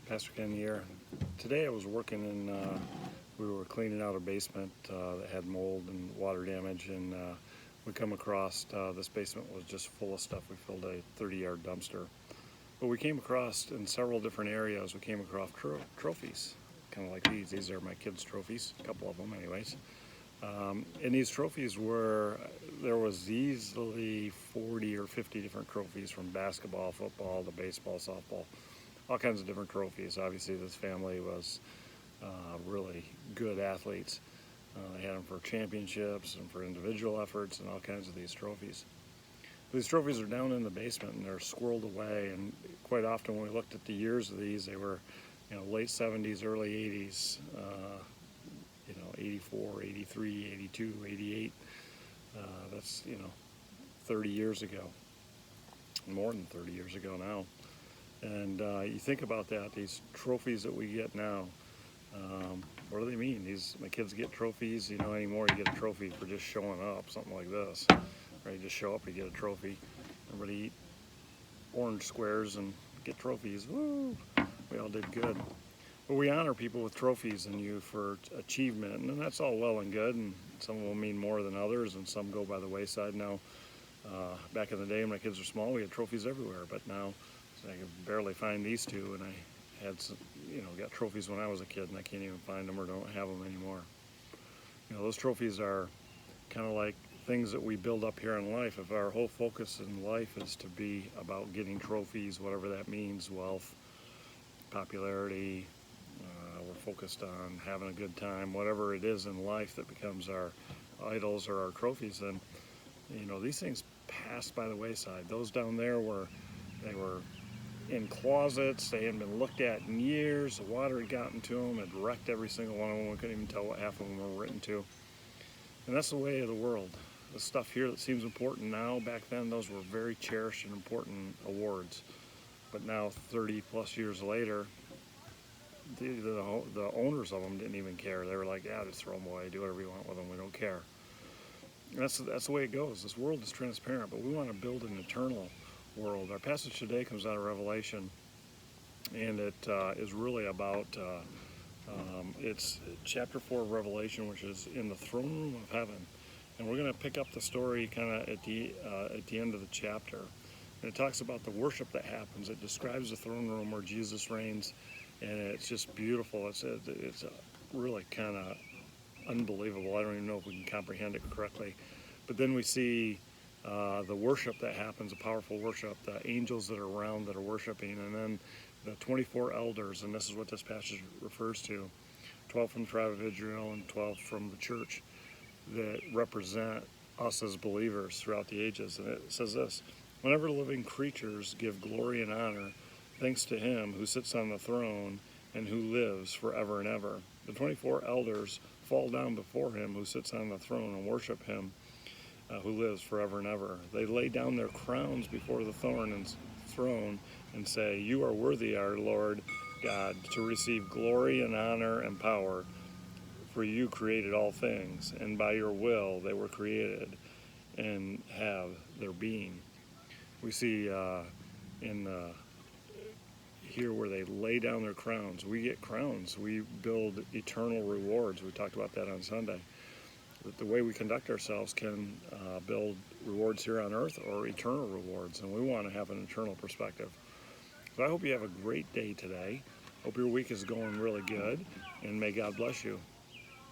Pastor Ken here. Today I was working in, we were cleaning out a basement that had mold and water damage, and we come across this basement was just full of stuff. We filled a 30-yard dumpster. But we came across, in several different areas, we came across trophies, kind of like these. These are my kids' trophies, a couple of them anyways. And these trophies were, there was easily 40 or 50 different trophies, from basketball, football, to baseball, softball, all kinds of different trophies. Obviously this family was really good athletes. They had them for championships and for individual efforts and all kinds of these trophies. These trophies are down in the basement and they're squirreled away, and quite often when we looked at the years of these, they were late 70s, early 80s, 84, 83, 82, 88. That's 30 years ago, more than 30 years ago now. And you think about that, these trophies that we get now, what do they mean? My kids get trophies, anymore you get a trophy for just showing up, something like this. Right, you just show up, you get a trophy. Everybody eat orange squares and get trophies. Woo! We all did good. But we honor people with trophies and you for achievement, and that's all well and good, and some will mean more than others, and some go by the wayside now. Back in the day when my kids were small, we had trophies everywhere, but now I could barely find these two, and I had some, got trophies when I was a kid, and I can't even find them or don't have them anymore. Those trophies are kind of like things that we build up here in life. If our whole focus in life is to be about getting trophies, whatever that means, wealth, popularity, we're focused on having a good time, whatever it is in life that becomes our idols or our trophies, then these things pass by the wayside. Those down there they were in closets, they hadn't been looked at in years, the water had gotten to them, had wrecked every single one of them, we couldn't even tell what half of them were written to. And that's the way of the world. The stuff here that seems important now, back then those were very cherished and important awards. But now 30 plus years later, the owners of them didn't even care. They were like, yeah, just throw them away, do whatever you want with them, we don't care. And that's the way it goes. This world is transparent, but we want to build an eternal world. Our passage today comes out of Revelation, and it is really about, it's chapter 4 of Revelation, which is in the throne room of heaven. And we're going to pick up the story kind of at the end of the chapter. And it talks about the worship that happens. It describes the throne room where Jesus reigns, and it's just beautiful. It's really kind of unbelievable. I don't even know if we can comprehend it correctly. But then we see the worship that happens, a powerful worship, the angels that are around that are worshiping, and then the 24 elders, and this is what this passage refers to, 12 from the tribe of Israel and 12 from the church, that represent us as believers throughout the ages. And it says this: whenever living creatures give glory and honor, thanks to him who sits on the throne and who lives forever and ever. The 24 elders fall down before him who sits on the throne and worship him who lives forever and ever. They lay down their crowns before the throne and say, you are worthy, our Lord God, to receive glory and honor and power, for you created all things, and by your will they were created and have their being. We see here where they lay down their crowns. We get crowns. We build eternal rewards. We talked about that on Sunday. That the way we conduct ourselves can build rewards here on earth or eternal rewards, and we want to have an eternal perspective. So I hope you have a great day today. Hope your week is going really good, and may God bless you.